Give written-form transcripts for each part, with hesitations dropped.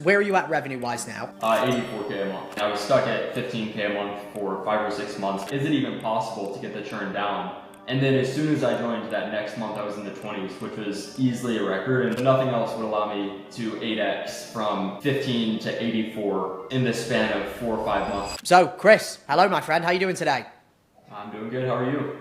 Where are you at revenue-wise now? 84K a month. I was stuck at 15K a month for 5 or 6 months. Is it even possible to get the churn down? And then as soon as I joined that next month, I was in the 20s, which was easily a record, and nothing else would allow me to 8x from 15 to 84 in the span of 4 or 5 months. So, Chris, hello, my friend. How are you doing today? I'm doing good. How are you?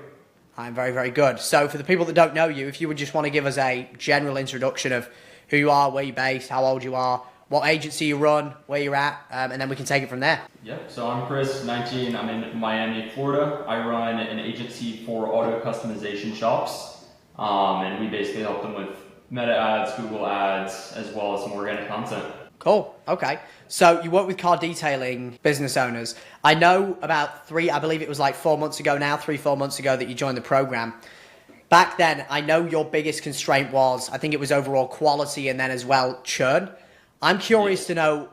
I'm very, very good. So, for the people that don't know you, if you would just want to give us a general introduction of who you are, where you're based, how old you are, what agency you run, where you're at, and then we can take it from there. Yep, so I'm Chris, 19, I'm in Miami, Florida. I run an agency for auto customization shops, and we basically help them with Meta ads, Google ads, as well as some organic content. Cool, okay. So you work with car detailing business owners. I know about I believe it was like 4 months ago now, 3-4 months ago that you joined the program. Back then, I know your biggest constraint was, I think it was overall quality and then as well churn. I'm curious to know,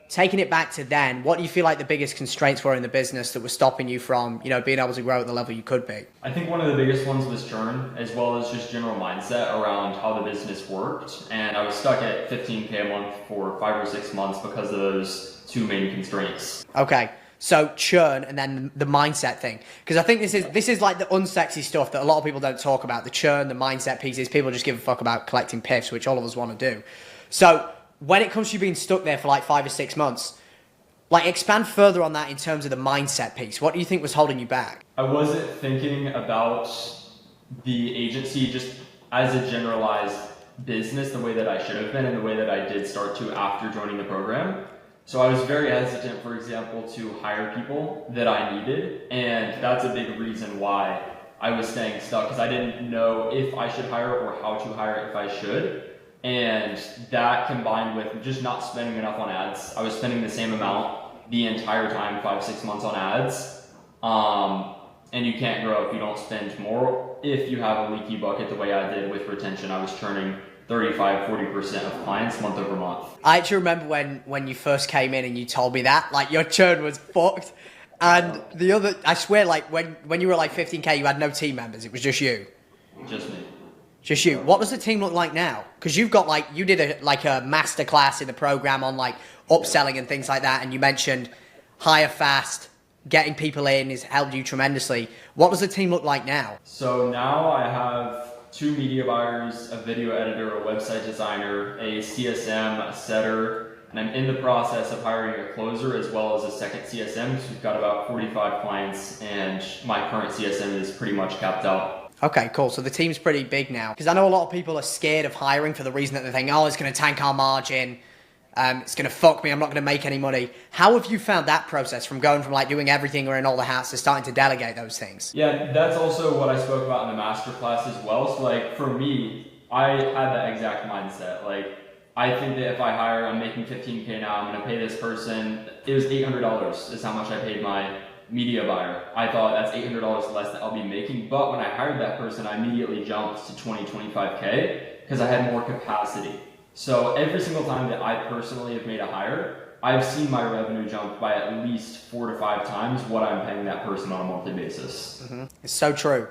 taking it back to then, what do you feel like the biggest constraints were in the business that were stopping you from, being able to grow at the level you could be? I think one of the biggest ones was churn, as well as just general mindset around how the business worked. And I was stuck at 15K a month for 5 or 6 months because of those two main constraints. Okay. So churn and then the mindset thing. Because I think this is like the unsexy stuff that a lot of people don't talk about. The churn, the mindset pieces, people just give a fuck about collecting piffs, which all of us want to do. So when it comes to you being stuck there for like 5 or 6 months, like expand further on that in terms of the mindset piece. What do you think was holding you back? I wasn't thinking about the agency just as a generalized business the way that I should have been and the way that I did start to after joining the program. So I was very hesitant, for example, to hire people that I needed, and that's a big reason why I was staying stuck, because I didn't know if I should hire or how to hire if I should. And that combined with just not spending enough on ads. I was spending the same amount the entire time, 5-6 months on ads. And you can't grow if you don't spend more. If you have a leaky bucket the way I did with retention, I was churning 35-40% of clients month over month. I actually remember when you first came in and you told me that, like your churn was fucked. And I swear, like when you were like 15K, you had no team members. It was just you. Just me. Just you. What does the team look like now? Because you've got you did a master class in the program on like upselling and things like that. And you mentioned hire fast, getting people in has helped you tremendously. What does the team look like now? So now I have 2 media buyers, a video editor, a website designer, a CSM, a setter, and I'm in the process of hiring a closer as well as a second CSM. So we've got about 45 clients and my current CSM is pretty much capped out. Okay, cool. So the team's pretty big now. Because I know a lot of people are scared of hiring for the reason that they think, oh, it's going to tank our margin. It's going to fuck me. I'm not going to make any money. How have you found that process from going from like doing everything or in all the hats to starting to delegate those things? Yeah, that's also what I spoke about in the masterclass as well. So like for me, I had that exact mindset. Like I think that if I hire, I'm making 15K now, I'm going to pay this person. It was $800 is how much I paid my media buyer. I thought that's $800 less that I'll be making. But when I hired that person, I immediately jumped to 25K because I had more capacity. So every single time that I personally have made a hire, I've seen my revenue jump by at least 4 to 5 times what I'm paying that person on a monthly basis. Mm-hmm. It's so true.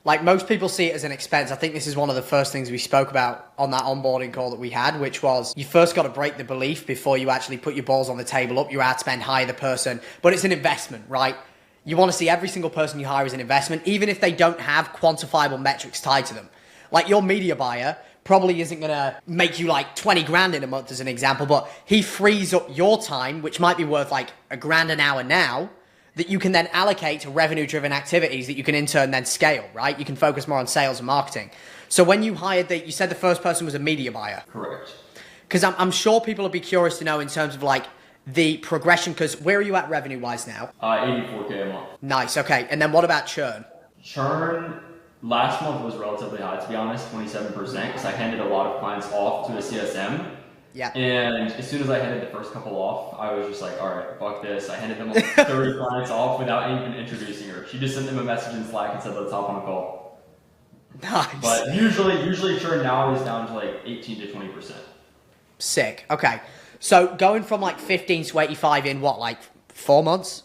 Like most people see it as an expense. I think this is one of the first things we spoke about on that onboarding call that we had, which was you first got to break the belief before you actually put your balls on the table, up your ad spend, hire the person. But it's an investment, right? You want to see every single person you hire as an investment, even if they don't have quantifiable metrics tied to them. Like your media buyer probably isn't going to make you like 20 grand in a month as an example, but he frees up your time, which might be worth like $1,000 an hour now, that you can then allocate to revenue-driven activities that you can in turn then scale, right? You can focus more on sales and marketing. So when you hired you said the first person was a media buyer. Correct. Because I'm sure people will be curious to know in terms of like the progression, because where are you at revenue-wise now? 84K a month. Nice, okay. And then what about churn? Churn last month was relatively high, to be honest, 27%, because I handed a lot of clients off to a CSM. Yeah. And as soon as I handed the first couple off, I was just like, all right, fuck this. I handed them like 30 clients off without even introducing her. She just sent them a message in Slack and said, let's hop on a call. Nice. But usually churn now is down to like 18 to 20%. Sick. Okay. So going from like 15 to 85 in what, like 4 months?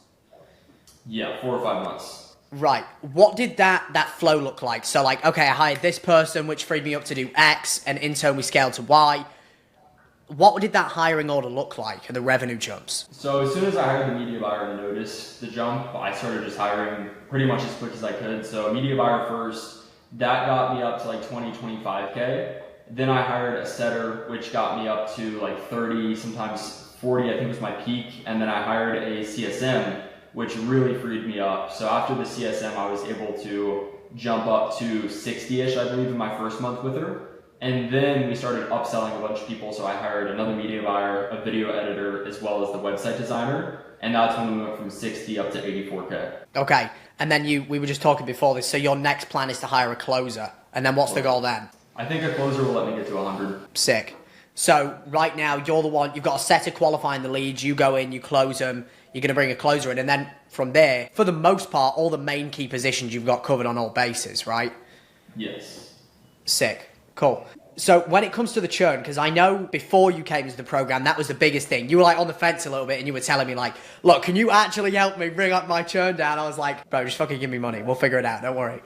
Yeah, 4 or 5 months. Right. What did that flow look like? So like, okay, I hired this person, which freed me up to do X, and in turn we scaled to Y. what did that hiring order look like and the revenue jumps? So as soon as I hired the media buyer and noticed the jump, I started just hiring pretty much as quick as I could. So media buyer first, that got me up to like 20, 25K. Then I hired a setter, which got me up to like 30, sometimes 40, I think was my peak. And then I hired a CSM, which really freed me up. So after the CSM, I was able to jump up to 60-ish, I believe, in my first month with her. And then we started upselling a bunch of people. So I hired another media buyer, a video editor, as well as the website designer. And that's when we went from 60 up to 84K. Okay. And then we were just talking before this. So your next plan is to hire a closer. And then what's the goal then? I think a closer will let me get to 100. Sick. So right now you're the one, you've got a setter qualifying the leads. You go in, you close them. You're going to bring a closer in. And then from there, for the most part, all the main key positions you've got covered on all bases, right? Yes. Sick. Cool. So when it comes to the churn, because I know before you came into the program, that was the biggest thing. You were like on the fence a little bit and you were telling me like, look, can you actually help me bring up my churn down? I was like, bro, just fucking give me money. We'll figure it out. Don't worry.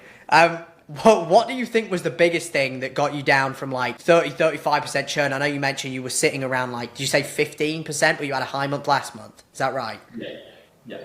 What do you think was the biggest thing that got you down from like 35% churn? I know you mentioned you were sitting around like, did you say 15%, but you had a high month last month? Is that right?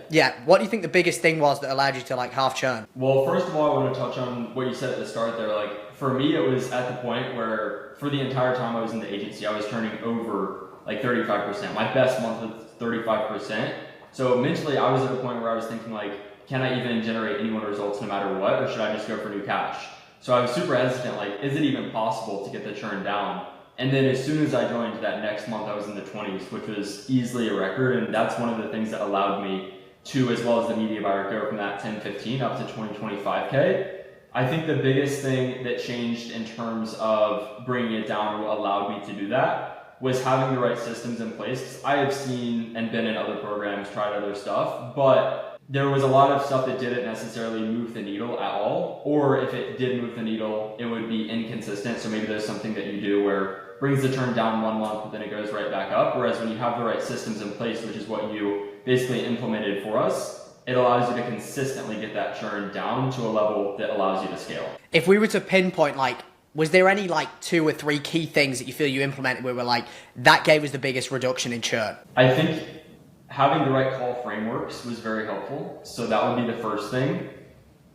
Yeah. What do you think the biggest thing was that allowed you to like half churn? Well, first of all, I want to touch on what you said at the start there. Like for me, it was at the point where for the entire time I was in the agency, I was turning over like 35%. My best month was 35%. So mentally, I was at a point where I was thinking like, can I even generate any more results no matter what, or should I just go for new cash? So I was super hesitant, like, is it even possible to get the churn down? And then as soon as I joined that next month, I was in the 20s, which was easily a record. And that's one of the things that allowed me to, as well as the media buyer, go from that 10, 15 up to 20, 25K. I think the biggest thing that changed in terms of bringing it down, or what allowed me to do that, was having the right systems in place. I have seen and been in other programs, tried other stuff, but there was a lot of stuff that didn't necessarily move the needle at all, or if it did move the needle, it would be inconsistent. So maybe there's something that you do where it brings the churn down 1 month, but then it goes right back up. Whereas when you have the right systems in place, which is what you basically implemented for us, it allows you to consistently get that churn down to a level that allows you to scale. If we were to pinpoint, like, was there any like 2 or 3 key things that you feel you implemented where we're like, that gave us the biggest reduction in churn? I think having the right call frameworks was very helpful. So that would be the first thing.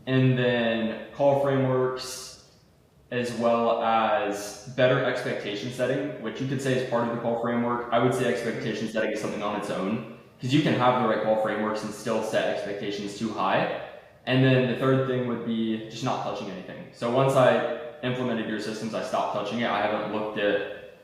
And then call frameworks, as well as better expectation setting, which you could say is part of the call framework. I would say expectation setting is something on its own, because you can have the right call frameworks and still set expectations too high. And then the third thing would be just not touching anything. So once I implemented your systems, I stopped touching it. I haven't looked at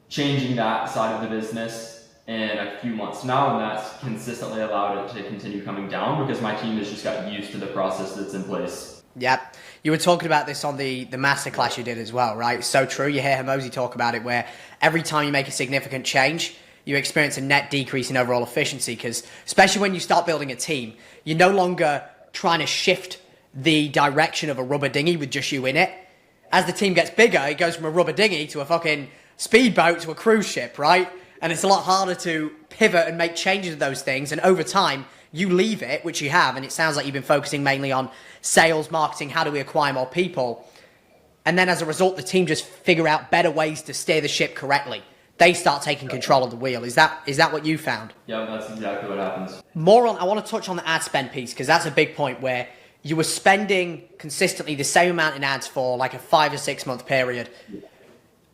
changing that side of the business in a few months now, and that's consistently allowed it to continue coming down because my team has just gotten used to the process that's in place. Yep. You were talking about this on the masterclass you did as well, right? So true. You hear Hormozi talk about it, where every time you make a significant change, you experience a net decrease in overall efficiency, because especially when you start building a team, you're no longer trying to shift the direction of a rubber dinghy with just you in it. As the team gets bigger, it goes from a rubber dinghy to a fucking speedboat to a cruise ship, right? And it's a lot harder to pivot and make changes to those things. And over time, you leave it, which you have, and it sounds like you've been focusing mainly on sales, marketing, how do we acquire more people? And then as a result, the team just figure out better ways to steer the ship correctly. They start taking control of the wheel. Is that what you found? Yeah, that's exactly what happens. I want to touch on the ad spend piece, because that's a big point where you were spending consistently the same amount in ads for like a 5 or 6 month period.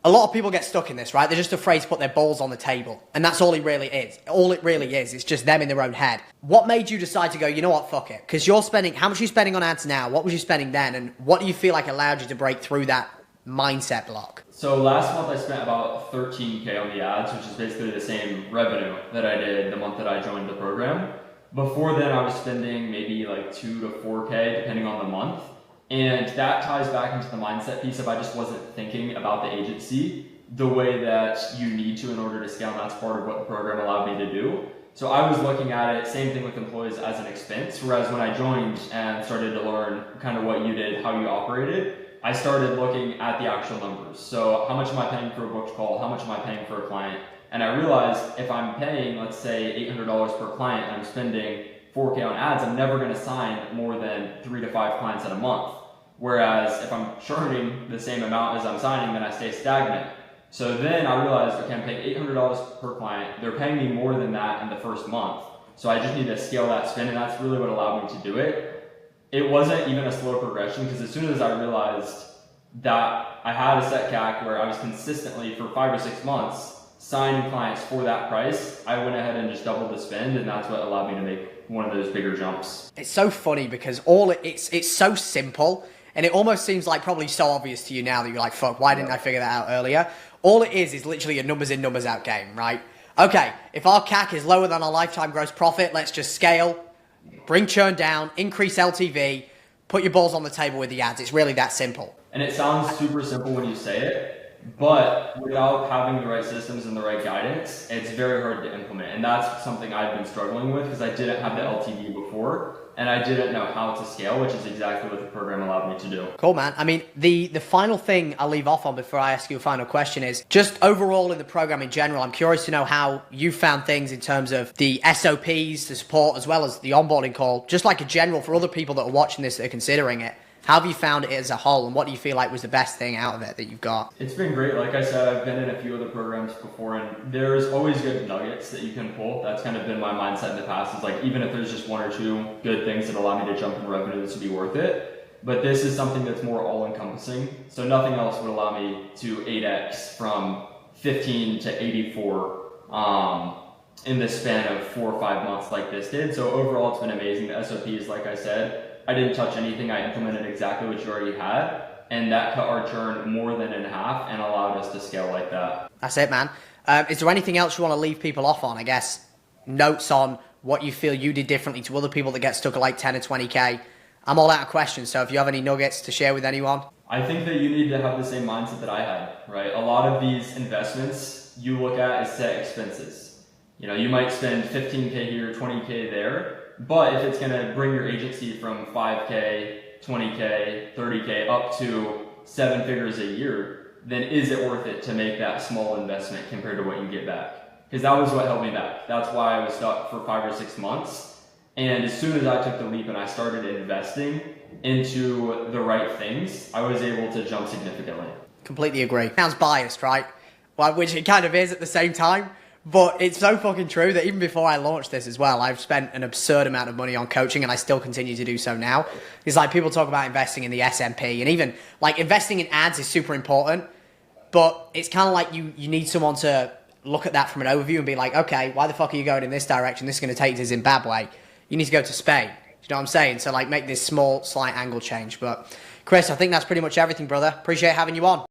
A lot of people get stuck in this, right? They're just afraid to put their balls on the table. And that's all it really is. All it really is. It's just them in their own head. What made you decide to go, you know what, fuck it? Because you're spending, how much are you spending on ads now? What was you spending then? And what do you feel like allowed you to break through that mindset block? So last month I spent about 13K on the ads, which is basically the same revenue that I did the month that I joined the program. Before then I was spending maybe like 2 to 4K depending on the month. And that ties back into the mindset piece of I just wasn't thinking about the agency the way that you need to in order to scale. And that's part of what the program allowed me to do. So I was looking at it, same thing with employees, as an expense. Whereas when I joined and started to learn kind of what you did, how you operated, I started looking at the actual numbers. So how much am I paying for a booked call? How much am I paying for a client? And I realized if I'm paying, let's say $800 per client and I'm spending 4K on ads, I'm never going to sign more than 3 to 5 clients in a month. Whereas if I'm churning the same amount as I'm signing, then I stay stagnant. So then I realized, okay, I'm paying $800 per client. They're paying me more than that in the first month. So I just need to scale that spend, and that's really what allowed me to do it. It wasn't even a slow progression, because as soon as I realized that I had a set CAC where I was consistently for 5 or 6 months signing clients for that price, I went ahead and just doubled the spend, and that's what allowed me to make one of those bigger jumps. It's so funny because it's so simple, and it almost seems like probably so obvious to you now that you're like, fuck, why didn't I figure that out earlier? All it is literally a numbers in, numbers out game, right? Okay, if our CAC is lower than our lifetime gross profit, let's just scale, bring churn down, increase LTV, put your balls on the table with the ads. It's really that simple. And it sounds super simple when you say it, but without having the right systems and the right guidance, it's very hard to implement. And that's something I've been struggling with, because I didn't have the LTV before, and I didn't know how to scale, which is exactly what the program allowed me to do. Cool, man. I mean, the final thing I'll leave off on before I ask you a final question is just overall in the program in general, I'm curious to know how you found things in terms of the SOPs, the support, as well as the onboarding call, just like a general for other people that are watching this that are considering it. How have you found it as a whole, and what do you feel like was the best thing out of it that you've got? It's been great. Like I said, I've been in a few other programs before, and there's always good nuggets that you can pull. That's kind of been my mindset in the past, is like, even if there's just 1 or 2 good things that allow me to jump in revenue, this would be worth it. But this is something that's more all-encompassing, so nothing else would allow me to 8x from 15 to 84 in the span of 4 or 5 months like this did. So overall, it's been amazing. The SOPs, like I said, I didn't touch anything. I implemented exactly what you already had, and that cut our churn more than in half and allowed us to scale like that. That's it, man. Is there anything else you want to leave people off on? I guess notes on what you feel you did differently to other people that get stuck at like 10 or 20K. I'm all out of questions, so if you have any nuggets to share with anyone. I think that you need to have the same mindset that I had, right? A lot of these investments you look at as set expenses. You know, you might spend 15K here, 20K there, but if it's going to bring your agency from 5K, 20K, 30K up to 7 figures a year, then is it worth it to make that small investment compared to what you get back? Because that was what held me back. That's why I was stuck for 5 or 6 months. And as soon as I took the leap and I started investing into the right things, I was able to jump significantly. Completely agree. Sounds biased, right? Well, which it kind of is at the same time. But it's so fucking true that even before I launched this as well, I've spent an absurd amount of money on coaching, and I still continue to do so now. It's like people talk about investing in the SMP, and even like investing in ads is super important, but it's kind of like you need someone to look at that from an overview and be like, okay, why the fuck are you going in this direction? This is going to take you to Zimbabwe. You need to go to Spain. Do you know what I'm saying? So like make this small, slight angle change. But Chris, I think that's pretty much everything, brother. Appreciate having you on.